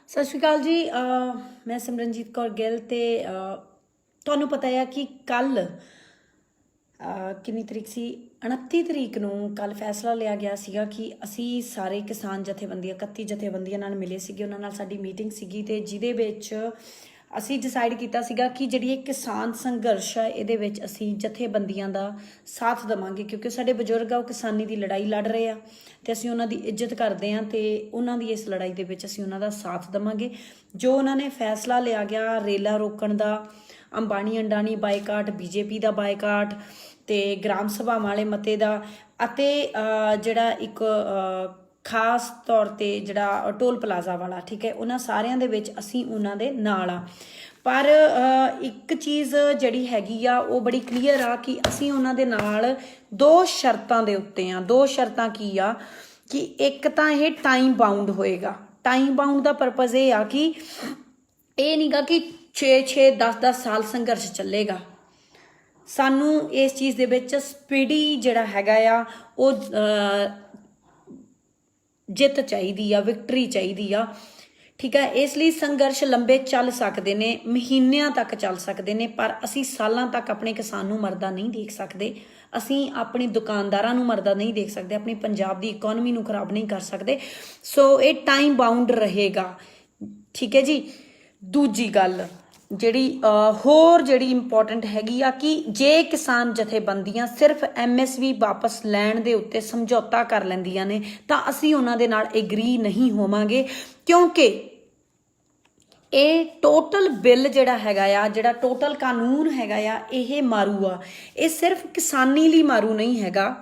सत श्री अकाल जी। मैं सिमरनजीत कौर ਗਿੱਲ ਤੇ ਤੁਹਾਨੂੰ ਪਤਾ ਹੈ ਕਿ ਕੱਲ ਕਿੰਨੀ ਤਰੀਕ ਸੀ 29 ਤਰੀਕ ਨੂੰ ਕੱਲ ਫੈਸਲਾ ਲਿਆ ਗਿਆ ਸੀਗਾ ਕਿ ਅਸੀਂ ਸਾਰੇ ਕਿਸਾਨ ਜਥੇਬੰਦੀਆਂ 31 ਜਥੇਬੰਦੀਆਂ ਨਾਲ ਮਿਲੇ ਸੀਗੇ, ਉਹਨਾਂ ਨਾਲ ਸਾਡੀ ਮੀਟਿੰਗ ਸੀਗੀ ਤੇ ਜਿਹਦੇ ਵਿੱਚ ਅਸੀਂ ਡਿਸਾਈਡ ਕੀਤਾ ਸੀਗਾ ਕਿ ਜਿਹੜੀ ਇਹ ਕਿਸਾਨ ਸੰਘਰਸ਼ ਹੈ ਇਹਦੇ ਵਿੱਚ ਅਸੀਂ ਜਥੇਬੰਦੀਆਂ ਦਾ ਸਾਥ ਦੇਵਾਂਗੇ ਕਿਉਂਕਿ ਸਾਡੇ ਬਜ਼ੁਰਗ ਆ ਉਹ ਕਿਸਾਨੀ ਦੀ ਲੜਾਈ ਲੜ ਰਹੇ ਆ ਤੇ ਅਸੀਂ ਉਹਨਾਂ ਦੀ ਇੱਜ਼ਤ ਕਰਦੇ ਹਾਂ ਤੇ ਉਹਨਾਂ ਦੀ ਇਸ ਲੜਾਈ ਦੇ ਵਿੱਚ ਅਸੀਂ ਉਹਨਾਂ ਦਾ ਸਾਥ ਦੇਵਾਂਗੇ। ਜੋ ਉਹਨਾਂ ਨੇ ਫੈਸਲਾ ਲਿਆ ਗਿਆ ਰੇਲਾਂ ਰੋਕਣ ਦਾ, ਅੰਬਾਣੀ ਅੰਡਾਣੀ ਬਾਈਕਾਟ, ਬੀਜੇਪੀ ਦਾ ਬਾਈਕਾਟ ਤੇ ਗ੍ਰਾਮ ਸਭਾਵਾਂ ਵਾਲੇ ਮਤੇ ਦਾ ਅਤੇ ਜਿਹੜਾ ਇੱਕ ਖਾਸ ਤੌਰ ਤੇ ਜਿਹੜਾ ਟੋਲ ਪਲਾਜ਼ਾ ਵਾਲਾ, ਠੀਕ ਹੈ, ਉਹਨਾਂ ਸਾਰਿਆਂ ਦੇ ਵਿੱਚ ਅਸੀਂ ਉਹਨਾਂ ਦੇ ਨਾਲ ਆ। ਪਰ ਇੱਕ ਚੀਜ਼ ਜਿਹੜੀ ਹੈਗੀ ਆ ਉਹ ਬੜੀ ਕਲੀਅਰ ਆ ਕਿ ਅਸੀਂ ਉਹਨਾਂ ਦੇ ਨਾਲ ਦੋ ਸ਼ਰਤਾਂ ਦੇ ਉੱਤੇ ਆ। ਦੋ ਸ਼ਰਤਾਂ ਕੀ ਆ ਕਿ ਇੱਕ ਤਾਂ ਇਹ ਟਾਈਮ ਬਾਉਂਡ ਹੋਏਗਾ। ਟਾਈਮ ਬਾਉਂਡ ਦਾ ਪਰਪਸ ਇਹ ਆ ਕਿ ਇਹ ਨਹੀਂਗਾ ਕਿ 6-6 10-10 ਸਾਲ ਸੰਘਰਸ਼ ਚੱਲੇਗਾ। ਸਾਨੂੰ ਇਸ ਚੀਜ਼ ਦੇ ਵਿੱਚ ਸਪੀਡੀ ਜਿਹੜਾ ਹੈਗਾ ਆ ਉਹ ਜਿੱਤ ਚਾਹੀਦੀ ਆ, ਵਿਕਟਰੀ ਚਾਹੀਦੀ ਆ, ਠੀਕ ਹੈ। ਇਸ ਲਈ ਸੰਘਰਸ਼ ਲੰਬੇ ਚੱਲ ਸਕਦੇ ਨੇ, ਮਹੀਨਿਆਂ ਤੱਕ ਚੱਲ ਸਕਦੇ ਨੇ, ਪਰ ਅਸੀਂ ਸਾਲਾਂ ਤੱਕ ਆਪਣੇ ਕਿਸਾਨ ਨੂੰ ਮਰਦਾ ਨਹੀਂ ਦੇਖ ਸਕਦੇ। ਅਸੀਂ ਆਪਣੀ ਦੁਕਾਨਦਾਰਾਂ ਨੂੰ ਮਰਦਾ ਨਹੀਂ ਦੇਖ ਸਕਦੇ, ਆਪਣੀ ਪੰਜਾਬ ਦੀ ਇਕਨੋਮੀ ਨੂੰ ਖਰਾਬ ਨਹੀਂ ਕਰ ਸਕਦੇ। ਸੋ ਇਹ ਟਾਈਮ ਬਾਉਂਡ ਰਹੇਗਾ, ਠੀਕ ਹੈ ਜੀ। ਦੂਜੀ ਗੱਲ ਜਿਹੜੀ ਹੋਰ ਜਿਹੜੀ ਇੰਪੋਰਟੈਂਟ ਹੈਗੀ ਆ ਕਿ ਜੇ ਕਿਸਾਨ ਜਥੇਬੰਦੀਆਂ ਸਿਰਫ MSP ਵਾਪਸ ਲੈਣ ਦੇ ਉੱਤੇ ਸਮਝੌਤਾ ਕਰ ਲੈਂਦੀਆਂ ਨੇ ਤਾਂ ਅਸੀਂ ਉਹਨਾਂ ਦੇ ਨਾਲ ਐਗਰੀ ਨਹੀਂ ਹੋਵਾਂਗੇ ਕਿਉਂਕਿ ਇਹ ਟੋਟਲ ਬਿੱਲ ਜਿਹੜਾ ਹੈਗਾ ਆ, ਜਿਹੜਾ ਟੋਟਲ ਕਾਨੂੰਨ ਹੈਗਾ ਆ, ਇਹ ਮਾਰੂ ਆ। ਇਹ ਸਿਰਫ ਕਿਸਾਨੀ ਲਈ ਮਾਰੂ ਨਹੀਂ ਹੈਗਾ,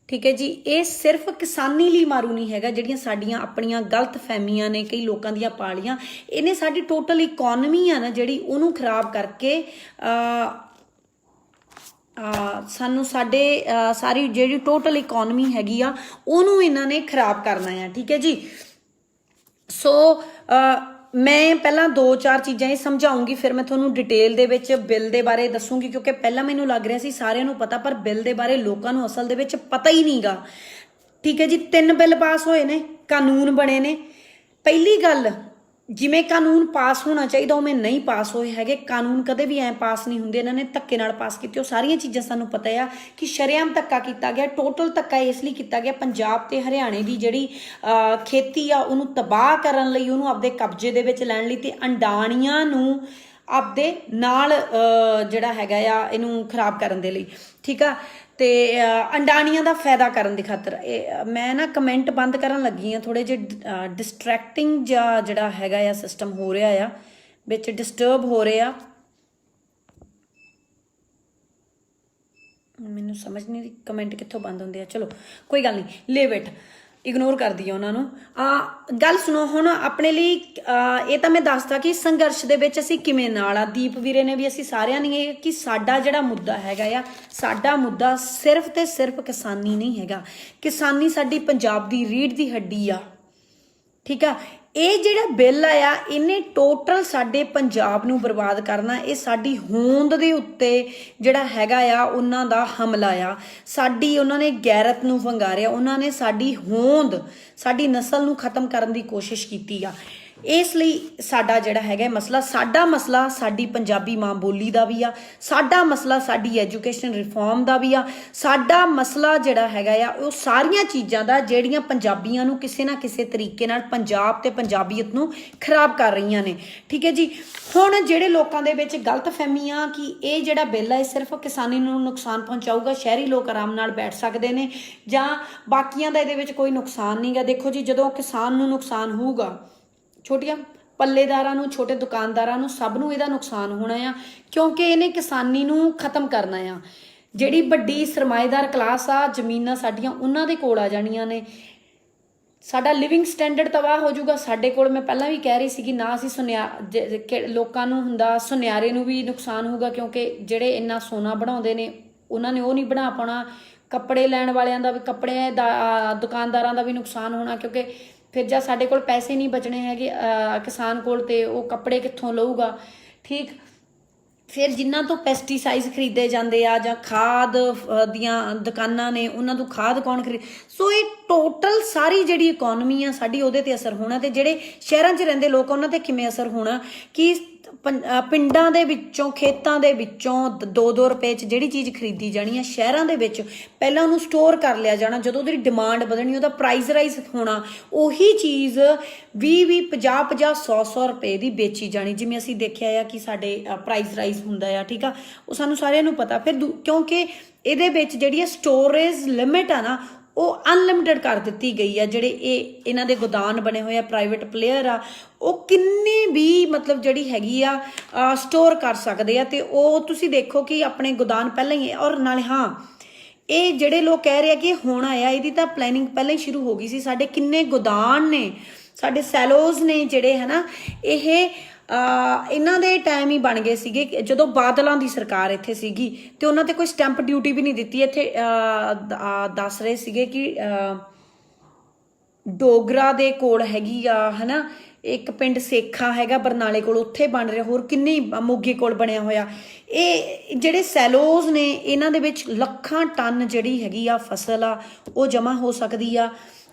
ਠੀਕ ਹੈ ਜੀ। ਇਹ ਸਿਰਫ ਕਿਸਾਨੀ ਲਈ ਮਾਰੂ ਨਹੀਂ ਹੈਗਾ। ਜਿਹੜੀਆਂ ਸਾਡੀਆਂ ਆਪਣੀਆਂ ਗਲਤ ਫਹਿਮੀਆਂ ਨੇ ਕਈ ਲੋਕਾਂ ਦੀਆਂ ਪਾਲੀਆਂ, ਇਹਨੇ ਸਾਡੀ ਟੋਟਲ ਇਕਨੋਮੀ ਆ ਨਾ ਜਿਹੜੀ ਉਹਨੂੰ ਖਰਾਬ ਕਰਕੇ ਸਾਨੂੰ ਸਾਡੇ ਸਾਰੀ ਜਿਹੜੀ ਟੋਟਲ ਇਕਨੋਮੀ ਹੈਗੀ ਆ ਉਹਨੂੰ ਇਹਨਾਂ ਨੇ ਖਰਾਬ ਕਰਨਾ ਆ, ਠੀਕ ਹੈ ਜੀ। ਸੋ ਮੈਂ ਪਹਿਲਾਂ 2-4 ਚੀਜ਼ਾਂ ਇਹ ਸਮਝਾਉਂਗੀ, ਫਿਰ ਮੈਂ ਤੁਹਾਨੂੰ ਡਿਟੇਲ ਦੇ ਵਿੱਚ ਬਿੱਲ ਦੇ ਬਾਰੇ ਦੱਸੂਗੀ ਕਿਉਂਕਿ ਪਹਿਲਾਂ ਮੈਨੂੰ ਲੱਗ ਰਿਹਾ ਸੀ ਸਾਰਿਆਂ ਨੂੰ ਪਤਾ, ਪਰ ਬਿੱਲ ਦੇ ਬਾਰੇ ਲੋਕਾਂ ਨੂੰ ਅਸਲ ਦੇ ਵਿੱਚ ਪਤਾ ਹੀ ਨਹੀਂਗਾ, ਠੀਕ ਹੈ ਜੀ। 3 ਬਿੱਲ ਪਾਸ ਹੋਏ ਨੇ, ਕਾਨੂੰਨ ਬਣੇ ਨੇ। ਪਹਿਲੀ ਗੱਲ, ਜਿਵੇਂ ਕਾਨੂੰਨ ਪਾਸ ਹੋਣਾ ਚਾਹੀਦਾ ਉਵੇਂ ਨਹੀਂ ਪਾਸ ਹੋਏ ਹੈਗੇ। ਕਾਨੂੰਨ ਕਦੇ ਵੀ ਐਂ ਪਾਸ ਨਹੀਂ ਹੁੰਦੇ, ਇਹਨਾਂ ਨੇ ਧੱਕੇ ਨਾਲ ਪਾਸ ਕੀਤੇ। ਉਹ ਸਾਰੀਆਂ ਚੀਜ਼ਾਂ ਸਾਨੂੰ ਪਤਾ ਆ ਕਿ ਸ਼ਰੇਆਮ ਧੱਕਾ ਕੀਤਾ ਗਿਆ। ਟੋਟਲ ਧੱਕਾ ਇਸ ਲਈ ਕੀਤਾ ਗਿਆ ਪੰਜਾਬ ਤੇ ਹਰਿਆਣੇ ਦੀ ਜਿਹੜੀ ਖੇਤੀ ਆ ਉਹਨੂੰ ਤਬਾਹ ਕਰਨ ਲਈ, ਉਹਨੂੰ ਆਪਦੇ ਕਬਜ਼ੇ ਦੇ ਵਿੱਚ ਲੈਣ ਲਈ ਤੇ ਅੰਡਾਣੀਆਂ ਨੂੰ ਆਪਦੇ ਨਾਲ ਜਿਹੜਾ ਹੈਗਾ ਆ ਇਹਨੂੰ ਖਰਾਬ ਕਰਨ ਦੇ ਲਈ, ਠੀਕ ਆ। ਤੇ ਅੰਡਾਣੀਆਂ ਦਾ ਫਾਇਦਾ ਕਰਨ ਦੀ ਖਾਤਰ ਮੈਂ ਨਾ ਕਮੈਂਟ ਬੰਦ ਕਰਨ ਲੱਗੀ ਆ। ਥੋੜੇ ਜਿਹੇ ਡਿਸਟਰੈਕਟਿੰਗ ਜਾਂ ਜਿਹੜਾ ਹੈਗਾ ਆ ਸਿਸਟਮ ਹੋ ਰਿਹਾ ਆ, ਵਿੱਚ ਡਿਸਟਰਬ ਹੋ ਰਿਹਾ। ਮੈਨੂੰ ਸਮਝ ਨਹੀਂ ਰਹੀ ਕਮੈਂਟ ਕਿੱਥੋਂ ਬੰਦ ਹੁੰਦੇ ਆ। ਚਲੋ ਕੋਈ ਗੱਲ ਨਹੀਂ, ਲੀਵ ਇਟ, ਇਗਨੋਰ ਕਰਦੀ ਆ ਉਹਨਾਂ ਨੂੰ। ਗੱਲ ਸੁਣੋ ਹੁਣ ਆਪਣੇ ਲਈ। ਇਹ ਤਾਂ ਮੈਂ ਦੱਸਦਾ ਕਿ ਸੰਘਰਸ਼ ਦੇ ਵਿੱਚ ਅਸੀਂ ਕਿਵੇਂ ਨਾਲ ਆ। ਦੀਪ ਵੀਰੇ ਨੇ ਵੀ ਅਸੀਂ ਸਾਰਿਆਂ ਨੇ ਕਿ ਸਾਡਾ ਜਿਹੜਾ ਮੁੱਦਾ ਹੈਗਾ ਆ, ਸਾਡਾ ਮੁੱਦਾ ਸਿਰਫ ਤੇ ਸਿਰਫ ਕਿਸਾਨੀ ਨਹੀਂ ਹੈਗਾ। ਕਿਸਾਨੀ ਸਾਡੀ ਪੰਜਾਬ ਦੀ ਰੀੜ੍ਹ ਦੀ ਹੱਡੀ ਆ, ਠੀਕ ਆ। ਇਹ ਜਿਹੜਾ ਬਿੱਲ ਆ ਇਹਨੇ ਟੋਟਲ ਸਾਡੇ ਪੰਜਾਬ ਨੂੰ ਬਰਬਾਦ ਕਰਨਾ। ਇਹ ਸਾਡੀ ਹੋਂਦ ਦੇ ਉੱਤੇ ਜਿਹੜਾ ਹੈਗਾ ਆ ਉਹਨਾਂ ਦਾ ਹਮਲਾ ਆ। ਸਾਡੀ ਉਹਨਾਂ ਨੇ ਗੈਰਤ ਨੂੰ ਵੰਗਾਰਿਆ, ਉਹਨਾਂ ਨੇ ਸਾਡੀ ਹੋਂਦ, ਸਾਡੀ ਨਸਲ ਨੂੰ ਖਤਮ ਕਰਨ ਦੀ ਕੋਸ਼ਿਸ਼ ਕੀਤੀ ਆ। ਇਸ ਲਈ ਸਾਡਾ ਜਿਹੜਾ ਹੈਗਾ ਮਸਲਾ, ਸਾਡਾ ਮਸਲਾ ਸਾਡੀ ਪੰਜਾਬੀ ਮਾਂ ਬੋਲੀ ਦਾ ਵੀ ਆ, ਸਾਡਾ ਮਸਲਾ ਸਾਡੀ ਐਜੂਕੇਸ਼ਨ ਰਿਫਾਰਮ ਦਾ ਵੀ ਆ, ਸਾਡਾ ਮਸਲਾ ਜਿਹੜਾ ਹੈਗਾ ਆ ਉਹ ਸਾਰੀਆਂ ਚੀਜ਼ਾਂ ਦਾ ਜਿਹੜੀਆਂ ਪੰਜਾਬੀਆਂ ਨੂੰ ਕਿਸੇ ਨਾ ਕਿਸੇ ਤਰੀਕੇ ਨਾਲ ਪੰਜਾਬ ਤੇ ਪੰਜਾਬੀਅਤ ਨੂੰ ਖਰਾਬ ਕਰ ਰਹੀਆਂ ਨੇ, ਠੀਕ ਹੈ ਜੀ। ਹੁਣ ਜਿਹੜੇ ਲੋਕਾਂ ਦੇ ਵਿੱਚ ਗਲਤ ਫਹਿਮੀਆਂ ਕਿ ਇਹ ਜਿਹੜਾ ਬਿੱਲ ਹੈ ਸਿਰਫ ਕਿਸਾਨੀ ਨੂੰ ਨੁਕਸਾਨ ਪਹੁੰਚਾਊਗਾ, ਸ਼ਹਿਰੀ ਲੋਕ ਆਰਾਮ ਨਾਲ ਬੈਠ ਸਕਦੇ ਨੇ ਜਾਂ ਬਾਕੀਆਂ ਦਾ ਇਹਦੇ ਵਿੱਚ ਕੋਈ ਨੁਕਸਾਨ ਨਹੀਂ ਗਾ। ਦੇਖੋ ਜੀ, ਜਦੋਂ ਕਿਸਾਨ ਨੂੰ ਨੁਕਸਾਨ ਹੋਊਗਾ, ਛੋਟੀਆਂ ਪੱਲੇਦਾਰਾਂ ਨੂੰ, ਛੋਟੇ ਦੁਕਾਨਦਾਰਾਂ ਨੂੰ, ਸਭ ਨੂੰ ਇਹਦਾ ਨੁਕਸਾਨ ਹੋਣਾ ਆ ਕਿਉਂਕਿ ਇਹਨੇ ਕਿਸਾਨੀ ਨੂੰ ਖਤਮ ਕਰਨਾ ਆ। ਜਿਹੜੀ ਵੱਡੀ ਸਰਮਾਏਦਾਰ ਕਲਾਸ ਆ, ਜ਼ਮੀਨਾਂ ਸਾਡੀਆਂ ਉਹਨਾਂ ਦੇ ਕੋਲ ਆ ਜਾਣੀਆਂ ਨੇ। ਸਾਡਾ ਲਿਵਿੰਗ ਸਟੈਂਡਰਡ ਤਬਾਹ ਹੋ ਜਾਊਗਾ। ਸਾਡੇ ਕੋਲ, ਮੈਂ ਪਹਿਲਾਂ ਵੀ ਕਹਿ ਰਹੀ ਸੀਗੀ, ਨਾ ਅਸੀਂ ਲੋਕਾਂ ਨੂੰ ਹੁੰਦਾ, ਸੁਨਿਆਰੇ ਨੂੰ ਵੀ ਨੁਕਸਾਨ ਹੋਊਗਾ ਕਿਉਂਕਿ ਜਿਹੜੇ ਇੰਨਾ ਸੋਨਾ ਬਣਾਉਂਦੇ ਨੇ ਉਹਨਾਂ ਨੇ ਉਹ ਨਹੀਂ ਬਣਾ ਪਾਉਣਾ। ਕੱਪੜੇ ਲੈਣ ਵਾਲਿਆਂ ਦਾ ਵੀ, ਕੱਪੜੇ ਦੁਕਾਨਦਾਰਾਂ ਦਾ ਵੀ ਨੁਕਸਾਨ ਹੋਣਾ ਕਿਉਂਕਿ ਫਿਰ ਜਦ ਸਾਡੇ ਕੋਲ ਪੈਸੇ ਨਹੀਂ ਬਚਣੇ ਹੈਗੇ ਕਿਸਾਨ ਕੋਲ ਤੇ ਉਹ ਕੱਪੜੇ ਕਿੱਥੋਂ ਲਊਗਾ, ਠੀਕ। ਫਿਰ ਜਿਨ੍ਹਾਂ ਤੋਂ ਪੈਸਟੀਸਾਈਡਸ ਖਰੀਦੇ ਜਾਂਦੇ ਆ ਜਾਂ ਖਾਦ ਦੀਆਂ ਦੁਕਾਨਾਂ ਨੇ ਉਹਨਾਂ ਤੋਂ ਖਾਦ ਕੌਣ ਖਰੀਦ। ਸੋ ਇਹ ਟੋਟਲ ਸਾਰੀ ਜਿਹੜੀ ਇਕੋਨਮੀ ਆ ਸਾਡੀ ਉਹਦੇ ਤੇ ਅਸਰ ਹੋਣਾ, ਤੇ ਜਿਹੜੇ ਸ਼ਹਿਰਾਂ 'ਚ ਰਹਿੰਦੇ ਲੋਕ ਉਹਨਾਂ ਤੇ ਕਿਵੇਂ ਅਸਰ ਹੋਣਾ ਕਿ ਪਿੰਡਾਂ ਦੇ ਵਿੱਚੋਂ ਖੇਤਾਂ ਦੇ ਵਿੱਚੋਂ 2-2 ਰੁਪਏ 'ਚ ਜਿਹੜੀ ਚੀਜ਼ ਖਰੀਦੀ ਜਾਣੀ ਆ ਸ਼ਹਿਰਾਂ ਦੇ ਵਿੱਚ ਪਹਿਲਾਂ ਉਹਨੂੰ ਸਟੋਰ ਕਰ ਲਿਆ ਜਾਣਾ, ਜਦੋਂ ਉਹਦੀ ਡਿਮਾਂਡ ਵਧਣੀ ਉਹਦਾ ਪ੍ਰਾਈਸ ਰਾਈਜ਼ ਹੋਣਾ, ਉਹੀ ਚੀਜ਼ 20-20 50-50 100-100 ਰੁਪਏ ਦੀ ਵੇਚੀ ਜਾਣੀ। ਜਿਵੇਂ ਅਸੀਂ ਦੇਖਿਆ ਆ ਕਿ ਸਾਡੇ ਪ੍ਰਾਈਸ ਰਾਈਜ਼ ਹੁੰਦਾ ਆ, ਠੀਕ ਆ, ਉਹ ਸਾਨੂੰ ਸਾਰਿਆਂ ਨੂੰ ਪਤਾ। ਫਿਰ ਕਿਉਂਕਿ ਇਹਦੇ ਵਿੱਚ ਜਿਹੜੀ ਸਟੋਰੇਜ ਲਿਮਿਟ ਆ ਨਾ ਉਹ ਅਨਲਿਮਿਟਿਡ ਕਰ ਦਿੱਤੀ ਗਈ ਆ। ਜਿਹੜੇ ਇਹਨਾਂ ਦੇ ਗੋਦਾਨ ਬਣੇ ਹੋਏ ਆ ਪ੍ਰਾਈਵੇਟ ਪਲੇਅਰ ਆ ਉਹ ਕਿੰਨੀ ਵੀ ਮਤਲਬ ਜਿਹੜੀ ਹੈਗੀ ਆ ਸਟੋਰ ਕਰ ਸਕਦੇ ਆ, ਤੇ ਉਹ ਤੁਸੀਂ ਦੇਖੋ ਕਿ ਆਪਣੇ ਗੋਦਾਨ ਪਹਿਲਾਂ ਹੀ। ਔਰ ਨਾਲੇ ਹਾਂ ਇਹ ਜਿਹੜੇ ਲੋਕ ਕਹਿ ਰਹੇ ਆ ਕਿ ਹੁਣ ਆਇਆ, ਇਹਦੀ ਤਾਂ ਪਲੈਨਿੰਗ ਪਹਿਲਾਂ ਹੀ ਸ਼ੁਰੂ ਹੋ ਗਈ ਸੀ। ਸਾਡੇ ਕਿੰਨੇ ਗੋਦਾਨ ਨੇ, ਸਾਡੇ ਸੈਲੋਜ਼ ਨੇ ਜਿਹੜੇ ਹੈ ਨਾ, ਇਹ ਇਹਨਾਂ ਦੇ ਟਾਈਮ ਹੀ ਬਣ ਗਏ ਸੀਗੇ ਜਦੋਂ ਬਾਦਲਾਂ ਦੀ ਸਰਕਾਰ ਇੱਥੇ ਸੀਗੀ, ਤੇ ਉਹਨਾਂ ਤੇ ਕੋਈ ਸਟੈਂਪ ਡਿਊਟੀ ਵੀ ਨਹੀਂ ਦਿੱਤੀ। ਇੱਥੇ ਦੱਸ ਰਹੇ ਸੀਗੇ ਕਿ ਡੋਗਰਾ ਦੇ ਕੋਲ ਹੈਗੀ ਆ ਹੈ ਨਾ ਇੱਕ ਪਿੰਡ ਸੇਖਾ ਹੈਗਾ ਬਰਨਾਲੇ ਕੋਲ, ਉੱਥੇ ਬਣ ਰਿਹਾ, ਹੋਰ ਕਿੰਨੀ ਮੋਗੇ ਕੋਲ ਬਣਿਆ ਹੋਇਆ। ਇਹ ਜਿਹੜੇ ਸੈਲੋਜ਼ ਨੇ ਇਹਨਾਂ ਦੇ ਵਿੱਚ ਲੱਖਾਂ ਟਨ ਜਿਹੜੀ ਹੈਗੀ ਆ ਫਸਲ ਆ ਉਹ ਜਮ੍ਹਾਂ ਹੋ ਸਕਦੀ ਆ।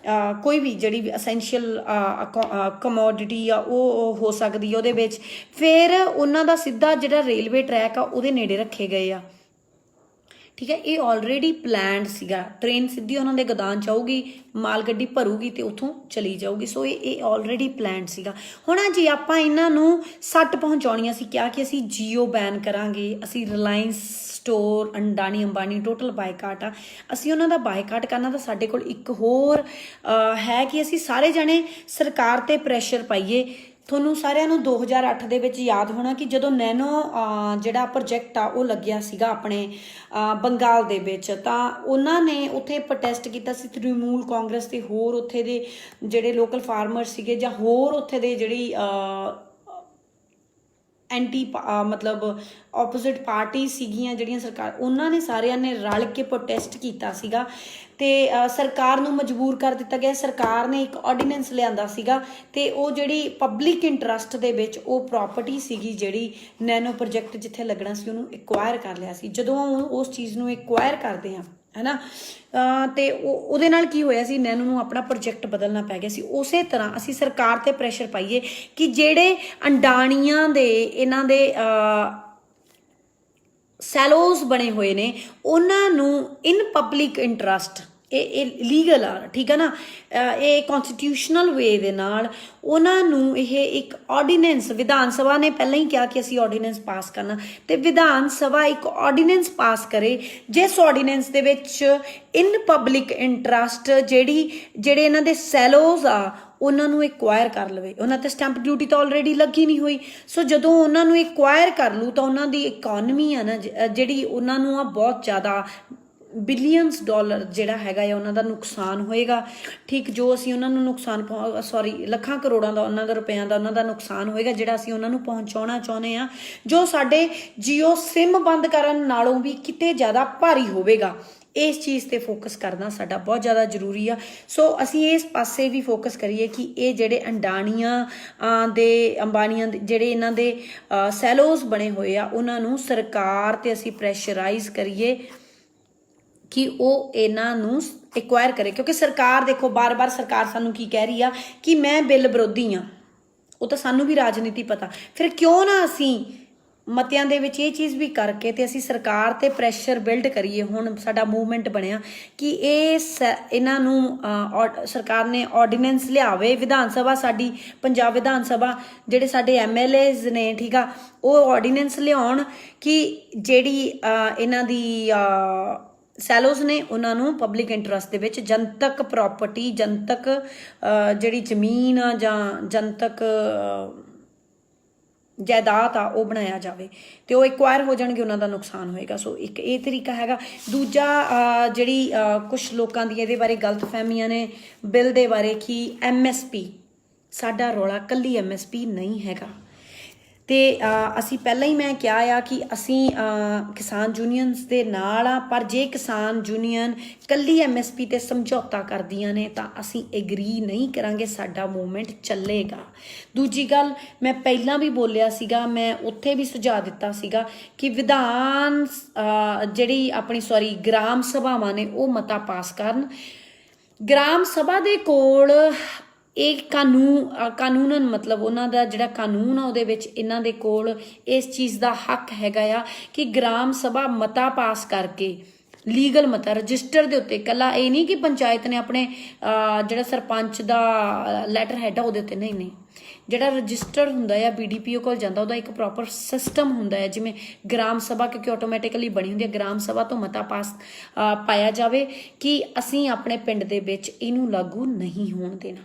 ਕੋਈ ਵੀ ਜਿਹੜੀ ਵੀ ਅਸੈਂਸ਼ੀਅਲ ਕਮੋਡਿਟੀ ਆ ਉਹ ਹੋ ਸਕਦੀ ਆ ਉਹਦੇ ਵਿੱਚ। ਫਿਰ ਉਹਨਾਂ ਦਾ ਸਿੱਧਾ ਜਿਹੜਾ ਰੇਲਵੇ ਟਰੈਕ ਆ ਉਹਦੇ ਨੇੜੇ ਰੱਖੇ ਗਏ ਆ, ਠੀਕ ਹੈ। ਇਹ ਆਲਰੇਡੀ ਪਲਾਨਡ ਸੀਗਾ, ਟ੍ਰੇਨ ਸਿੱਧੀ ਉਹਨਾਂ ਦੇ ਗੋਦਾਨ 'ਚ ਆਊਗੀ, ਮਾਲ ਗੱਡੀ ਭਰੂਗੀ ਤੇ ਉੱਥੋਂ ਚਲੀ ਜਾਊਗੀ। ਸੋ ਇਹ ਆਲਰੇਡੀ ਪਲਾਨਡ ਸੀਗਾ। ਹੁਣ ਜੀ ਆਪਾਂ ਇਹਨਾਂ ਨੂੰ ਸੱਟ ਪਹੁੰਚਾਉਣੀ, ਅਸੀਂ ਕਿਹਾ ਕਿ ਅਸੀਂ ਜੀਓ ਬੈਨ ਕਰਾਂਗੇ, ਅਸੀਂ Reliance store, Adani Ambani total boycott ਆ। ਅਸੀਂ ਉਹਨਾਂ ਦਾ ਬਾਈਕਾਟ ਕਰਨਾ, ਤਾਂ ਸਾਡੇ ਕੋਲ ਇੱਕ ਹੋਰ ਹੈ ਕਿ ਅਸੀਂ ਸਾਰੇ ਜਣੇ ਸਰਕਾਰ ਤੇ ਪ੍ਰੈਸ਼ਰ ਪਾਈਏ। ਤੁਹਾਨੂੰ ਸਾਰਿਆਂ ਨੂੰ 2008 ਦੇ ਵਿੱਚ ਯਾਦ ਹੋਣਾ ਕਿ ਜਦੋਂ ਨੈਨੋ ਜਿਹੜਾ ਪ੍ਰੋਜੈਕਟ ਆ ਉਹ ਲੱਗਿਆ ਸੀਗਾ ਆਪਣੇ ਬੰਗਾਲ ਦੇ ਵਿੱਚ, ਤਾਂ ਉਹਨਾਂ ਨੇ ਉੱਥੇ ਪ੍ਰੋਟੈਸਟ ਕੀਤਾ ਸੀ ਤ੍ਰਿਣਮੂਲ ਕਾਂਗਰਸ ਤੇ ਹੋਰ ਉੱਥੇ ਦੇ ਜਿਹੜੇ ਲੋਕਲ ਫਾਰਮਰ ਸੀਗੇ ਜਾਂ ਹੋਰ ਉੱਥੇ ਦੇ ਜਿਹੜੀ ਐਂਟੀ ਮਤਲਬ ਆਪੋਜ਼ਿਟ ਪਾਰਟੀ ਸੀਗੀਆਂ ਜਿਹੜੀਆਂ ਸਰਕਾਰ, ਉਹਨਾਂ ਨੇ ਸਾਰਿਆਂ ਨੇ ਰਲ ਕੇ ਪ੍ਰੋਟੈਸਟ ਕੀਤਾ ਸੀਗਾ ਤੇ ਸਰਕਾਰ ਨੂੰ ਮਜਬੂਰ ਕਰ ਦਿੱਤਾ ਗਿਆ। ਸਰਕਾਰ ਨੇ ਇੱਕ ਆਰਡੀਨੈਂਸ ਲਿਆਂਦਾ ਸੀਗਾ ਤੇ ਉਹ ਜਿਹੜੀ ਪਬਲਿਕ ਇੰਟਰਸਟ ਦੇ ਵਿੱਚ ਉਹ ਪ੍ਰਾਪਰਟੀ ਸੀਗੀ ਜਿਹੜੀ ਨੈਨੋ ਪ੍ਰੋਜੈਕਟ ਜਿੱਥੇ ਲੱਗਣਾ ਸੀ ਉਹਨੂੰ ਐਕਵਾਇਰ ਕਰ ਲਿਆ ਸੀ। ਜਦੋਂ ਉਸ ਚੀਜ਼ ਨੂੰ ਐਕਵਾਇਰ ਕਰਦੇ ਹਾਂ ਹੈ ਨਾ, ਤੇ ਉਹਦੇ ਨਾਲ ਕੀ ਹੋਇਆ ਸੀ, ਨੈਨੋ ਨੂੰ ਆਪਣਾ ਪ੍ਰੋਜੈਕਟ ਬਦਲਣਾ ਪੈ ਗਿਆ ਸੀ। ਉਸੇ ਤਰ੍ਹਾਂ ਅਸੀਂ ਸਰਕਾਰ ਤੇ ਪ੍ਰੈਸ਼ਰ ਪਾਈਏ ਕਿ ਜਿਹੜੇ ਅੰਡਾਣੀਆਂ ਦੇ ਇਹਨਾਂ ਦੇ ਸੈਲੋਜ਼ ਬਣੇ ਹੋਏ ਨੇ ਉਹਨਾਂ ਨੂੰ ਇਨ ਪਬਲਿਕ ਇੰਟਰਸਟ, ਇਹ ਲੀਗਲ ਆ, ਠੀਕ ਹੈ ਨਾ, ਇਹ ਕਨਸਟੀਟਿਊਸ਼ਨਲ ਵੇ ਦੇ ਨਾਲ ਉਹਨਾਂ ਨੂੰ ਇਹ ਇੱਕ ਆਰਡੀਨੈਂਸ, ਵਿਧਾਨ ਸਭਾ ਨੇ ਪਹਿਲਾਂ ਹੀ ਕਿਹਾ ਕਿ ਅਸੀਂ ਆਰਡੀਨੈਂਸ ਪਾਸ ਕਰਨਾ, ਤੇ ਵਿਧਾਨ ਸਭਾ ਇੱਕ ਆਰਡੀਨੈਂਸ ਪਾਸ ਕਰੇ ਜਿਸ ਆਰਡੀਨੈਂਸ ਦੇ ਵਿੱਚ ਇਨ ਪਬਲਿਕ ਇੰਟਰਸਟ ਜਿਹੜੇ ਇਹਨਾਂ ਦੇ ਸੈਲੋਜ਼ ਆ ਉਹਨਾਂ ਨੂੰ ਐਕਵਾਇਰ ਕਰ ਲਵੇ। ਉਹਨਾਂ ਤੇ ਸਟੈਂਪ ਡਿਊਟੀ ਤਾਂ ਆਲਰੇਡੀ ਲੱਗੀ ਨਹੀਂ ਹੋਈ। ਸੋ ਜਦੋਂ ਉਹਨਾਂ ਨੂੰ ਐਕਵਾਇਰ ਕਰ ਲੂ ਤਾਂ ਉਹਨਾਂ ਦੀ ਇਕੋਨਮੀ ਆ ਨਾ ਜਿਹੜੀ ਉਹਨਾਂ ਨੂੰ ਆ ਬਹੁਤ ਜ਼ਿਆਦਾ ਬਿਲੀਅਨਸ ਡਾਲਰ ਜਿਹੜਾ ਹੈਗਾ ਆ ਉਹਨਾਂ ਦਾ ਨੁਕਸਾਨ ਹੋਏਗਾ, ਠੀਕ। ਜੋ ਅਸੀਂ ਉਹਨਾਂ ਨੂੰ ਨੁਕਸਾਨ ਲੱਖਾਂ ਕਰੋੜਾਂ ਦਾ ਉਹਨਾਂ ਦਾ ਰੁਪਇਆਂ ਦਾ ਉਹਨਾਂ ਦਾ ਨੁਕਸਾਨ ਹੋਏਗਾ ਜਿਹੜਾ ਅਸੀਂ ਉਹਨਾਂ ਨੂੰ ਪਹੁੰਚਾਉਣਾ ਚਾਹੁੰਦੇ ਹਾਂ, ਜੋ ਸਾਡੇ ਜੀਓ ਸਿਮ ਬੰਦ ਕਰਨ ਨਾਲੋਂ ਵੀ ਕਿਤੇ ਜ਼ਿਆਦਾ ਭਾਰੀ ਹੋਵੇਗਾ। ਇਸ ਚੀਜ਼ ਤੇ ਫੋਕਸ ਕਰਨਾ ਸਾਡਾ ਬਹੁਤ ਜ਼ਿਆਦਾ ਜ਼ਰੂਰੀ ਆ। ਸੋ ਅਸੀਂ ਇਸ ਪਾਸੇ ਵੀ ਫੋਕਸ ਕਰੀਏ ਕਿ ਇਹ ਜਿਹੜੇ ਅੰਡਾਣੀਆਂ ਦੇ ਅੰਬਾਨੀਆਂ ਦੇ ਜਿਹੜੇ ਇਹਨਾਂ ਦੇ ਸੈਲੋਜ਼ ਬਣੇ ਹੋਏ ਆ ਉਹਨਾਂ ਨੂੰ ਸਰਕਾਰ ਤੇ ਅਸੀਂ ਪ੍ਰੈਸ਼ਰਾਈਜ਼ ਕਰੀਏ ਕਿ ਉਹ ਇਹਨਾਂ ਨੂੰ ਐਕਵਾਇਰ ਕਰੇ। ਕਿਉਂਕਿ ਸਰਕਾਰ ਦੇਖੋ ਬਾਰ-ਬਾਰ ਸਰਕਾਰ ਸਾਨੂੰ ਕੀ ਕਹਿ ਰਹੀ ਆ ਕਿ ਮੈਂ ਬਿੱਲ ਵਿਰੋਧੀ ਆ, ਉਹ ਤਾਂ ਸਾਨੂੰ ਵੀ ਰਾਜਨੀਤੀ ਪਤਾ। ਫਿਰ ਕਿਉਂ ਨਾ ਅਸੀਂ ਮਤਿਆਂ ਦੇ ਵਿੱਚ ਇਹ ਚੀਜ਼ ਵੀ ਕਰਕੇ ਤੇ ਅਸੀਂ ਸਰਕਾਰ ਤੇ ਪ੍ਰੈਸ਼ਰ ਬਿਲਡ ਕਰੀਏ। ਹੁਣ ਸਾਡਾ ਮੂਵਮੈਂਟ ਬਣਿਆ ਕਿ ਇਹਨਾਂ ਨੂੰ ਸਰਕਾਰ ਨੇ ਆਰਡੀਨੈਂਸ ਲਿਆਵੇ, ਵਿਧਾਨ ਸਭਾ ਸਾਡੀ ਪੰਜਾਬ ਵਿਧਾਨ ਸਭਾ ਜਿਹੜੇ ਸਾਡੇ MLAs ਨੇ, ਠੀਕ ਆ, ਉਹ ਆਰਡੀਨੈਂਸ ਲਿਆਉਣ ਕਿ ਜਿਹੜੀ ਇਹਨਾਂ ਦੀ ਸੈਲੋਜ਼ ਨੇ ਉਹਨਾਂ ਨੂੰ ਪਬਲਿਕ ਇੰਟਰਸਟ ਦੇ ਵਿੱਚ ਜਨਤਕ ਪ੍ਰਾਪਰਟੀ, ਜਨਤਕ ਜਿਹੜੀ ਜ਼ਮੀਨ ਆ ਜਾਂ ਜਨਤਕ ਜਾਇਦਾਦ ਆ ਉਹ ਬਣਾਇਆ ਜਾਵੇ ਤੇ ਉਹ ਐਕਵਾਇਰ ਹੋ ਜਾਣਗੇ, ਉਹਨਾਂ ਦਾ ਨੁਕਸਾਨ ਹੋਏਗਾ। ਸੋ ਇੱਕ ਇਹ ਤਰੀਕਾ ਹੈਗਾ। ਦੂਜਾ ਜਿਹੜੀ ਕੁਛ ਲੋਕਾਂ ਦੀ ਇਹਦੇ ਬਾਰੇ ਗਲਤਫਹਿਮੀਆਂ ਨੇ ਬਿੱਲ ਦੇ ਬਾਰੇ ਕਿ MSP, ਸਾਡਾ ਰੌਲਾ ਕੱਲੀ MSP ਨਹੀਂ ਹੈਗਾ। ਤੇ ਅਸੀਂ ਪਹਿਲਾਂ ਹੀ ਮੈਂ ਕਿਹਾ ਆ ਕਿ ਅਸੀਂ ਕਿਸਾਨ ਯੂਨੀਅਨਸ ਦੇ ਨਾਲ ਆ, ਪਰ ਜੇ ਕਿਸਾਨ ਯੂਨੀਅਨ ਕੱਲੀ ਐਮਐਸਪੀ ਤੇ ਸਮਝੌਤਾ ਕਰਦੀਆਂ ਨੇ ਤਾਂ ਅਸੀਂ ਐਗਰੀ ਨਹੀਂ ਕਰਾਂਗੇ, ਸਾਡਾ ਮੂਵਮੈਂਟ ਚੱਲੇਗਾ। ਦੂਜੀ ਗੱਲ ਮੈਂ ਪਹਿਲਾਂ ਵੀ ਬੋਲਿਆ ਸੀਗਾ, ਮੈਂ ਉੱਥੇ ਵੀ ਸੁਝਾਅ ਦਿੱਤਾ ਸੀਗਾ ਕਿ ਵਿਧਾਨ ਜਿਹੜੀ ਆਪਣੀ ਗ੍ਰਾਮ ਸਭਾਵਾਂ ਨੇ ਉਹ ਮਤਾ ਪਾਸ ਕਰਨ। ਗ੍ਰਾਮ ਸਭਾ ਦੇ ਕੋਲ ਇਹ ਕਾਨੂੰਨਨ ਮਤਲਬ ਉਹਨਾਂ ਦਾ ਜਿਹੜਾ ਕਾਨੂੰਨ ਆ ਉਹਦੇ ਵਿੱਚ ਇਹਨਾਂ ਦੇ ਕੋਲ ਇਸ ਚੀਜ਼ ਦਾ ਹੱਕ ਹੈਗਾ ਆ ਕਿ ਗ੍ਰਾਮ ਸਭਾ ਮਤਾ ਪਾਸ ਕਰਕੇ ਲੀਗਲ ਮਤਾ ਰਜਿਸਟਰ ਦੇ ਉੱਤੇ, ਇਕੱਲਾ ਇਹ ਨਹੀਂ ਕਿ ਪੰਚਾਇਤ ਨੇ ਆਪਣੇ ਜਿਹੜਾ ਸਰਪੰਚ ਦਾ ਲੈਟਰ ਹੈਡ ਆ ਉਹਦੇ ਉੱਤੇ, ਨਹੀਂ, ਜਿਹੜਾ ਰਜਿਸਟਰ ਹੁੰਦਾ ਆ BDPO ਕੋਲ ਜਾਂਦਾ, ਉਹਦਾ ਇੱਕ ਪ੍ਰੋਪਰ ਸਿਸਟਮ ਹੁੰਦਾ ਹੈ। ਜਿਵੇਂ ਗ੍ਰਾਮ ਸਭਾ ਕਿਉਂਕਿ ਆਟੋਮੈਟਿਕਲੀ ਬਣੀ ਹੁੰਦੀ ਹੈ, ਗ੍ਰਾਮ ਸਭਾ ਤੋਂ ਮਤਾ ਪਾਇਆ ਜਾਵੇ ਕਿ ਅਸੀਂ ਆਪਣੇ ਪਿੰਡ ਦੇ ਵਿੱਚ ਇਹਨੂੰ ਲਾਗੂ ਨਹੀਂ ਹੋਣ ਦੇਣਾ।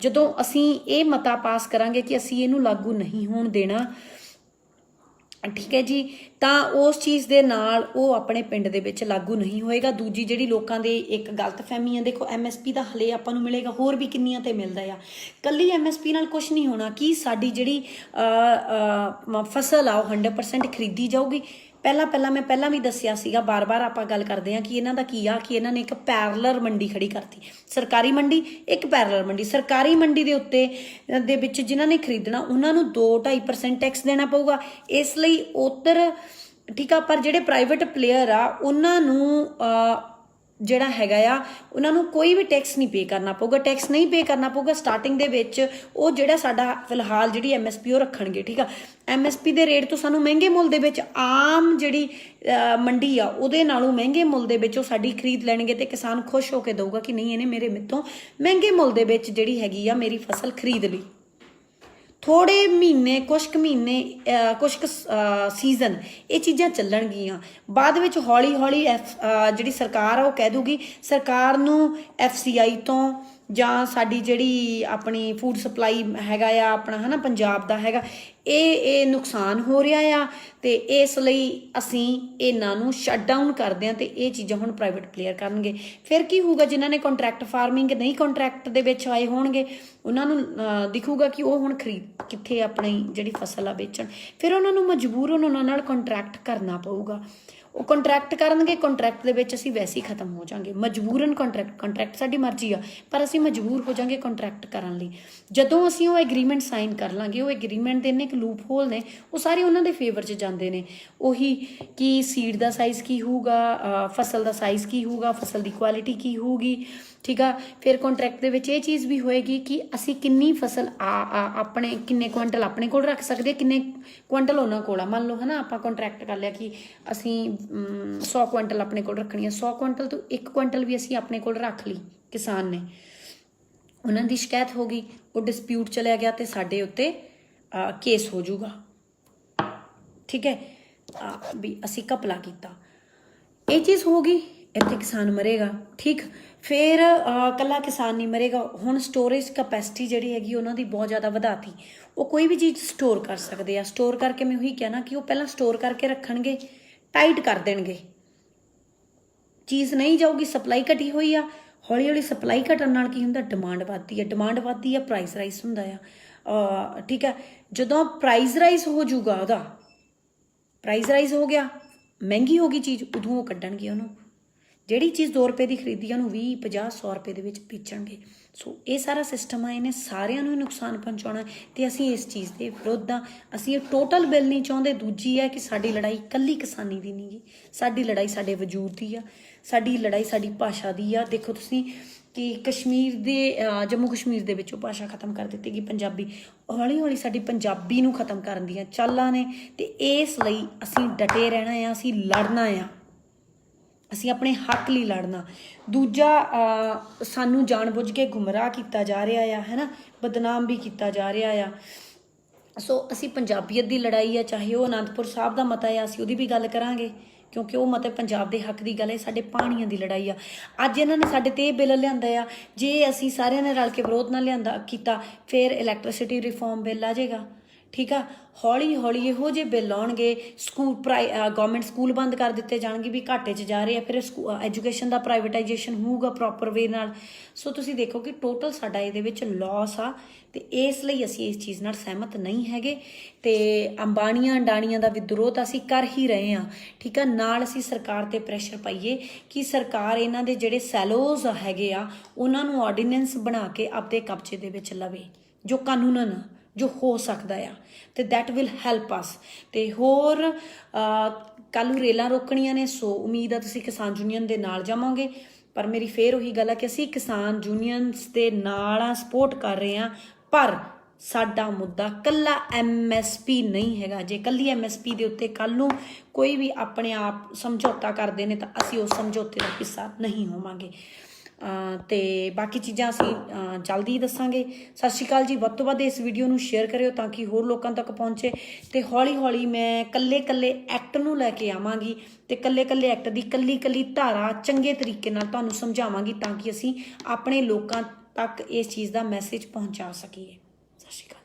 ਜਦੋਂ ਅਸੀਂ ਇਹ ਮਤਾ ਪਾਸ ਕਰਾਂਗੇ ਕਿ ਅਸੀਂ ਇਹਨੂੰ ਲਾਗੂ ਨਹੀਂ ਹੋਣ ਦੇਣਾ, ਠੀਕ ਹੈ ਜੀ, ਤਾਂ ਉਸ ਚੀਜ਼ ਦੇ ਨਾਲ ਉਹ ਆਪਣੇ ਪਿੰਡ ਦੇ ਵਿੱਚ ਲਾਗੂ ਨਹੀਂ ਹੋਏਗਾ। ਦੂਜੀ ਜਿਹੜੀ ਲੋਕਾਂ ਦੇ ਇੱਕ ਗਲਤਫਹਿਮੀ ਹੈ, ਦੇਖੋ MSP ਦਾ ਹਲੇ ਆਪਾਂ ਨੂੰ ਮਿਲੇਗਾ, ਹੋਰ ਵੀ ਕਿੰਨੀਆਂ ਤੇ ਮਿਲਦਾ ਆ, ਕੱਲੀ MSP ਨਾਲ ਕੁਝ ਨਹੀਂ ਹੋਣਾ। ਕਿ ਸਾਡੀ ਜਿਹੜੀ ਫਸਲ ਆ ਉਹ 100% ਖਰੀਦੀ ਜਾਊਗੀ। ਪਹਿਲਾਂ ਮੈਂ ਪਹਿਲਾਂ ਵੀ ਦੱਸਿਆ ਸੀਗਾ, ਬਾਰ-ਬਾਰ ਆਪਾਂ ਗੱਲ ਕਰਦੇ ਹਾਂ ਕਿ ਇਹਨਾਂ ਦਾ ਕੀ ਆ ਕਿ ਇਹਨਾਂ ਨੇ ਇੱਕ ਪੈਰਲਰ ਮੰਡੀ ਖੜੀ ਕਰਤੀ, ਸਰਕਾਰੀ ਮੰਡੀ, ਇੱਕ ਪੈਰਲਰ ਮੰਡੀ। ਸਰਕਾਰੀ ਮੰਡੀ ਦੇ ਉੱਤੇ ਦੇ ਵਿੱਚ ਜਿਨ੍ਹਾਂ ਨੇ ਖਰੀਦਣਾ ਉਹਨਾਂ ਨੂੰ 2-2.5% ਟੈਕਸ ਦੇਣਾ ਪਊਗਾ, ਇਸ ਲਈ ਉੱਧਰ ਠੀਕ ਆ। ਪਰ ਜਿਹੜੇ ਪ੍ਰਾਈਵੇਟ ਪਲੇਅਰ ਆ ਉਹਨਾਂ ਨੂੰ ਜਿਹੜਾ ਹੈਗਾ ਆ ਉਹਨਾਂ ਨੂੰ ਕੋਈ ਵੀ ਟੈਕਸ ਨਹੀਂ ਪੇ ਕਰਨਾ ਪਊਗਾ, ਟੈਕਸ ਨਹੀਂ ਪੇ ਕਰਨਾ ਪਊਗਾ ਸਟਾਰਟਿੰਗ ਦੇ ਵਿੱਚ। ਉਹ ਜਿਹੜਾ ਸਾਡਾ ਫਿਲਹਾਲ ਜਿਹੜੀ MSP ਉਹ ਰੱਖਣਗੇ, ਠੀਕ ਆ। MSP ਦੇ ਰੇਟ ਤੋਂ ਸਾਨੂੰ ਮਹਿੰਗੇ ਮੁੱਲ ਦੇ ਵਿੱਚ ਆਮ ਜਿਹੜੀ ਮੰਡੀ ਆ ਉਹਦੇ ਨਾਲੋਂ ਮਹਿੰਗੇ ਮੁੱਲ ਦੇ ਵਿੱਚ ਉਹ ਸਾਡੀ ਖਰੀਦ ਲੈਣਗੇ ਤੇ ਕਿਸਾਨ ਖੁਸ਼ ਹੋ ਕੇ ਦਊਗਾ ਕਿ ਨਹੀਂ, ਇਹਨੇ ਮੇਰੇ ਮਿੱਤੋਂ ਮਹਿੰਗੇ ਮੁੱਲ ਦੇ ਵਿੱਚ ਜਿਹੜੀ ਹੈਗੀ ਆ ਮੇਰੀ ਫਸਲ ਖਰੀਦ ਲਈ। ਥੋੜੇ ਮਹੀਨੇ, ਕੁਛ ਕੁ ਸੀਜ਼ਨ ਇਹ ਚੀਜ਼ਾਂ ਚੱਲਣਗੀਆਂ। ਬਾਅਦ ਵਿੱਚ ਹੌਲੀ ਹੌਲੀ ਜਿਹੜੀ ਸਰਕਾਰ ਆ ਉਹ ਕਹਿ ਦੂਗੀ, ਸਰਕਾਰ ਨੂੰ FCI ਤੋਂ ਜਾਂ ਸਾਡੀ ਜਿਹੜੀ ਆਪਣੀ ਫੂਡ ਸਪਲਾਈ ਹੈਗਾ ਆ ਆਪਣਾ ਪੰਜਾਬ ਦਾ ਹੈਗਾ, ਇਹ ਨੁਕਸਾਨ ਹੋ ਰਿਹਾ ਆ ਤੇ ਇਸ ਲਈ ਅਸੀਂ ਇਹਨਾਂ ਨੂੰ ਸ਼ਟ ਡਾਊਨ ਕਰਦੇ ਹਾਂ ਤੇ ਇਹ ਚੀਜ਼ਾਂ ਹੁਣ ਪ੍ਰਾਈਵੇਟ ਪਲੇਅਰ ਕਰਨਗੇ। ਫਿਰ ਕੀ ਹੋਊਗਾ, ਜਿਨ੍ਹਾਂ ਨੇ ਕੰਟਰੈਕਟ ਫਾਰਮਿੰਗ ਨਹੀਂ ਕੰਟਰੈਕਟ ਦੇ ਵਿੱਚ ਆਏ ਹੋਣਗੇ ਉਹਨਾਂ ਨੂੰ ਦਿਖੂਗਾ ਕਿ ਉਹ ਹੁਣ ਖਰੀਦ ਕਿੱਥੇ ਆਪਣੀ ਜਿਹੜੀ ਫਸਲ ਆ ਵੇਚਣ, ਫਿਰ ਉਹਨਾਂ ਨੂੰ ਮਜਬੂਰਨ ਉਹਨਾਂ ਨਾਲ ਕੰਟਰੈਕਟ ਕਰਨਾ ਪਊਗਾ। ਉਹ ਕੰਟਰੈਕਟ ਕਰਨਗੇ, ਕੰਟਰੈਕਟ ਦੇ ਵਿੱਚ ਅਸੀਂ ਵੈਸੇ ਹੀ ਖਤਮ ਹੋ ਜਾਵਾਂਗੇ, ਮਜਬੂਰਨ ਕੰਟਰੈਕਟ ਸਾਡੀ ਮਰਜ਼ੀ ਆ ਪਰ ਅਸੀਂ ਮਜਬੂਰ ਹੋ ਜਾਵਾਂਗੇ ਕੰਟਰੈਕਟ ਕਰਨ ਲਈ। ਜਦੋਂ ਅਸੀਂ ਉਹ ਐਗਰੀਮੈਂਟ ਸਾਈਨ ਕਰ ਲਾਂਗੇ, ਉਹ ਐਗਰੀਮੈਂਟ ਦੇ ਇੰਨੇ ਕੁ ਲੂਪ ਹੋਲ ਨੇ ਉਹ ਸਾਰੇ ਉਹਨਾਂ ਦੇ ਫੇਵਰ 'ਚ ਜਾਂਦੇ ਨੇ। ਉਹੀ ਕਿ ਸੀਡ ਦਾ ਸਾਈਜ਼ ਕੀ ਹੋਊਗਾ, ਫਸਲ ਦਾ ਸਾਈਜ਼ ਕੀ ਹੋਊਗਾ, ਫਸਲ ਦੀ ਕੁਆਲਿਟੀ ਕੀ ਹੋਊਗੀ, ਠੀਕ ਆ। ਫਿਰ ਕੰਟਰੈਕਟ ਦੇ ਵਿੱਚ ਇਹ ਚੀਜ਼ ਵੀ ਹੋਏਗੀ ਕਿ ਅਸੀਂ ਕਿੰਨੀ ਫਸਲ ਆਪਣੇ ਕਿੰਨੇ ਕੁਇੰਟਲ ਆਪਣੇ ਕੋਲ ਰੱਖ ਸਕਦੇ, ਕਿੰਨੇ ਕੁਇੰਟਲ ਉਹਨਾਂ ਕੋਲ ਆ। ਮੰਨ ਲਓ ਆਪਾਂ ਕੰਟਰੈਕਟ ਕਰ ਲਿਆ ਕਿ ਅਸੀਂ 100 ਕੁਇੰਟਲ ਆਪਣੇ ਕੋਲ ਰੱਖਣੀ ਹੈ, 100 ਕੁਇੰਟਲ ਤੋਂ 1 ਕੁਇੰਟਲ ਵੀ ਅਸੀਂ ਆਪਣੇ ਕੋਲ ਰੱਖ ਲਈ, ਕਿਸਾਨ ਨੇ, ਉਹਨਾਂ ਦੀ ਸ਼ਿਕਾਇਤ ਹੋ ਗਈ, ਉਹ ਡਿਸਪਿਊਟ ਚਲਿਆ ਗਿਆ ਤੇ ਸਾਡੇ ਉੱਤੇ ਕੇਸ ਹੋ ਜਾਊਗਾ, ਠੀਕ ਹੈ, ਵੀ ਅਸੀਂ ਘਪਲਾ ਕੀਤਾ। ਇਹ ਚੀਜ਼ ਹੋ ਗਈ, ਇੱਥੇ ਕਿਸਾਨ ਮਰੇਗਾ, ਠੀਕ। ਫਿਰ ਕੱਲਾ ਕਿਸਾਨ ਨਹੀਂ ਮਰੇਗਾ, ਹੁਣ ਸਟੋਰੇਜ ਕੈਪੈਸਿਟੀ ਜਿਹੜੀ ਹੈਗੀ ਉਹਨਾਂ ਦੀ ਬਹੁਤ ਜ਼ਿਆਦਾ ਵਧਾਤੀ। ਉਹ ਕੋਈ ਵੀ ਚੀਜ਼ ਸਟੋਰ ਕਰ ਸਕਦੇ ਆ, ਸਟੋਰ ਕਰਕੇ ਮੈਂ ਉਹੀ ਕਿਹਾ ਨਾ ਕਿ ਉਹ ਪਹਿਲਾਂ ਸਟੋਰ ਕਰਕੇ ਰੱਖਣਗੇ, ਟਾਈਟ ਕਰ ਦੇਣਗੇ, ਚੀਜ਼ ਨਹੀਂ ਜਾਊਗੀ। ਸਪਲਾਈ ਘਟੀ ਹੋਈ ਆ, ਹੌਲੀ ਹੌਲੀ ਸਪਲਾਈ ਘਟਣ ਨਾਲ ਕੀ ਹੁੰਦਾ, ਡਿਮਾਂਡ ਵੱਧਦੀ ਹੈ, ਡਿਮਾਂਡ ਵੱਧਦੀ ਆ, ਪ੍ਰਾਈਸ ਰਾਈਜ਼ ਹੁੰਦਾ ਆ, ਠੀਕ ਹੈ। ਜਦੋਂ ਪ੍ਰਾਈਸ ਰਾਈਜ਼ ਹੋ ਜਾਊਗਾ, ਉਹਦਾ ਪ੍ਰਾਈਸ ਰਾਈਜ਼ ਹੋ ਗਿਆ, ਮਹਿੰਗੀ ਹੋ ਗਈ ਚੀਜ਼, ਉਦੋਂ ਉਹ ਕੱਢਣਗੇ ਉਹਨੂੰ। ਜਿਹੜੀ ਚੀਜ਼ 2 ਰੁਪਏ ਦੀ ਖਰੀਦੀ ਆ ਉਹਨੂੰ 20, 50, 100 ਰੁਪਏ ਦੇ ਵਿੱਚ ਵੇਚਣਗੇ। ਸੋ ਇਹ ਸਾਰਾ ਸਿਸਟਮ ਆ, ਇਹਨੇ ਸਾਰਿਆਂ ਨੂੰ ਨੁਕਸਾਨ ਪਹੁੰਚਾਉਣਾ ਤੇ ਅਸੀਂ ਇਸ ਚੀਜ਼ ਦੇ ਵਿਰੁੱਧ ਆ। ਅਸੀਂ ਇਹ ਟੋਟਲ ਬਿੱਲ ਨਹੀਂ ਚਾਹੁੰਦੇ। ਦੂਜੀ ਹੈ ਕਿ ਸਾਡੀ ਲੜਾਈ ਇਕੱਲੀ ਕਿਸਾਨੀ ਦੀ ਨਹੀਂ ਗੀ, ਸਾਡੀ ਲੜਾਈ ਸਾਡੇ ਵਜੂਦ ਦੀ ਆ, ਸਾਡੀ ਲੜਾਈ ਸਾਡੀ ਭਾਸ਼ਾ ਦੀ ਆ। ਦੇਖੋ ਤੁਸੀਂ ਕਿ ਕਸ਼ਮੀਰ ਦੇ ਜੰਮੂ ਕਸ਼ਮੀਰ ਦੇ ਵਿੱਚੋਂ ਭਾਸ਼ਾ ਖਤਮ ਕਰ ਦਿੱਤੀ ਗਈ ਪੰਜਾਬੀ, ਹੌਲੀ ਹੌਲੀ ਸਾਡੀ ਪੰਜਾਬੀ ਨੂੰ ਖਤਮ ਕਰਨ ਦੀਆਂ ਚਾਲਾਂ ਨੇ ਤੇ ਇਸ ਲਈ ਅਸੀਂ ਡਟੇ ਰਹਿਣਾ ਆ, ਅਸੀਂ ਲੜਨਾ ਆ, ਅਸੀਂ ਆਪਣੇ ਹੱਕ ਲਈ ਲੜਨਾ। ਦੂਜਾ ਸਾਨੂੰ ਜਾਣਬੁੱਝ ਕੇ ਗੁੰਮਰਾਹ ਕੀਤਾ ਜਾ ਰਿਹਾ ਆ, ਹੈ ਨਾ, ਬਦਨਾਮ ਵੀ ਕੀਤਾ ਜਾ ਰਿਹਾ ਆ। ਸੋ ਅਸੀਂ ਪੰਜਾਬੀਅਤ ਦੀ ਲੜਾਈ ਆ, ਚਾਹੇ ਉਹ ਅਨੰਦਪੁਰ ਸਾਹਿਬ ਦਾ ਮਤਾ ਆ, ਅਸੀਂ ਉਹਦੀ ਵੀ ਗੱਲ ਕਰਾਂਗੇ ਕਿਉਂਕਿ ਉਹ ਮਤੇ ਪੰਜਾਬ ਦੇ ਹੱਕ ਦੀ ਗੱਲ ਹੈ। ਸਾਡੇ ਪਾਣੀਆਂ ਦੀ ਲੜਾਈ ਆ। ਅੱਜ ਇਹਨਾਂ ਨੇ ਸਾਡੇ ਤੇ ਇਹ ਬਿੱਲ ਲਿਆਂਦਾ ਆ, ਜੇ ਅਸੀਂ ਸਾਰਿਆਂ ਨੇ ਰਲ ਕੇ ਵਿਰੋਧ ਨਾਲ ਕੀਤਾ ਫਿਰ ਇਲੈਕਟ੍ਰਿਸਿਟੀ ਰਿਫਾਰਮ ਬਿੱਲ ਆ ਜਾਏਗਾ, ਠੀਕ ਆ। ਹੌਲੀ ਹੌਲੀ ਇਹੋ ਜਿਹੇ ਬਿੱਲ ਆਉਣਗੇ, ਸਕੂਲ ਗਵਰਨਮੈਂਟ ਸਕੂਲ ਬੰਦ ਕਰ ਦਿੱਤੇ ਜਾਣਗੇ ਵੀ ਘਾਟੇ 'ਚ ਜਾ ਰਹੇ ਆ, ਫਿਰ ਐਜੂਕੇਸ਼ਨ ਦਾ ਪ੍ਰਾਈਵੇਟਾਈਜੇਸ਼ਨ ਹੋਊਗਾ ਪ੍ਰੋਪਰ ਵੇ ਨਾਲ। ਸੋ ਤੁਸੀਂ ਦੇਖੋ ਕਿ ਟੋਟਲ ਸਾਡਾ ਇਹਦੇ ਵਿੱਚ ਲਾਸ ਆ, ਤੇ ਇਸ ਲਈ ਅਸੀਂ ਇਸ ਚੀਜ਼ ਨਾਲ ਸਹਿਮਤ ਨਹੀਂ ਹੈਗੇ। ਤੇ ਅੰਬਾਣੀਆਂ ਅੰਡਾਣੀਆਂ ਦਾ ਵਿਦਰੋਹ ਤਾਂ ਅਸੀਂ ਕਰ ਹੀ ਰਹੇ ਹਾਂ, ਠੀਕ ਆ। ਨਾਲ ਅਸੀਂ ਸਰਕਾਰ ਤੇ ਪ੍ਰੈਸ਼ਰ ਪਾਈਏ ਕਿ ਸਰਕਾਰ ਇਹਨਾਂ ਦੇ ਜਿਹੜੇ ਸੈਲੋਜ਼ ਹੈਗੇ ਆ ਉਹਨਾਂ ਨੂੰ ਆਰਡੀਨੈਂਸ ਬਣਾ ਕੇ ਆਪਦੇ ਕਬਜ਼ੇ ਦੇ ਵਿੱਚ ਲਵੇ, ਜੋ ਕਾਨੂੰਨਨ ਜੋ ਹੋ ਸਕਦਾ ਆ, ਤੇ ਦੈਟ ਵਿਲ ਹੈਲਪ ਅਸ। ਤੇ ਹੋਰ ਕੱਲ੍ਹ ਨੂੰ ਰੇਲਾਂ ਰੋਕਣੀਆਂ ਨੇ, ਸੋ ਉਮੀਦ ਆ ਤੁਸੀਂ ਕਿਸਾਨ ਯੂਨੀਅਨ ਦੇ ਨਾਲ ਜਾਵਾਂਗੇ। ਪਰ ਮੇਰੀ ਫੇਰ ਉਹੀ ਗੱਲ ਆ ਕਿ ਅਸੀਂ ਕਿਸਾਨ ਯੂਨੀਅਨਸ ਦੇ ਨਾਲ ਆ, ਸਪੋਰਟ ਕਰ ਰਹੇ ਹਾਂ, ਪਰ ਸਾਡਾ ਮੁੱਦਾ ਕੱਲਾ MSP ਨਹੀਂ ਹੈਗਾ। ਜੇ ਕੱਲੀ MSP ਦੇ ਉੱਤੇ ਕੱਲ੍ਹ ਨੂੰ ਕੋਈ ਵੀ ਆਪਣੇ ਆਪ ਸਮਝੌਤਾ ਕਰਦੇ ਨੇ ਤਾਂ ਅਸੀਂ ਉਸ ਸਮਝੌਤੇ ਦਾ ਹਿੱਸਾ ਨਹੀਂ ਹੋਵਾਂਗੇ। ਤੇ ਬਾਕੀ ਚੀਜ਼ਾਂ ਅਸੀਂ ਜਲਦੀ ਹੀ ਦੱਸਾਂਗੇ। ਸਤਿ ਸ਼੍ਰੀ ਅਕਾਲ ਜੀ। ਵੱਧ ਤੋਂ ਵੱਧ ਇਸ ਵੀਡੀਓ ਨੂੰ ਸ਼ੇਅਰ ਕਰਿਓ ਤਾਂ ਕਿ ਹੋਰ ਲੋਕਾਂ ਤੱਕ ਪਹੁੰਚੇ, ਤੇ ਹੌਲੀ ਹੌਲੀ ਮੈਂ ਕੱਲੇ ਐਕਟ ਨੂੰ ਲੈ ਕੇ ਆਵਾਂਗੀ, ਤੇ ਕੱਲੇ ਐਕਟ ਦੀ ਕੱਲੀ ਧਾਰਾ ਚੰਗੇ ਤਰੀਕੇ ਨਾਲ ਤੁਹਾਨੂੰ ਸਮਝਾਵਾਂਗੀ ਤਾਂ ਕਿ ਅਸੀਂ ਆਪਣੇ ਲੋਕਾਂ ਤੱਕ ਇਸ ਚੀਜ਼ ਦਾ ਮੈਸੇਜ ਪਹੁੰਚਾ ਸਕੀਏ। ਸਤਿ ਸ਼੍ਰੀ ਅਕਾਲ।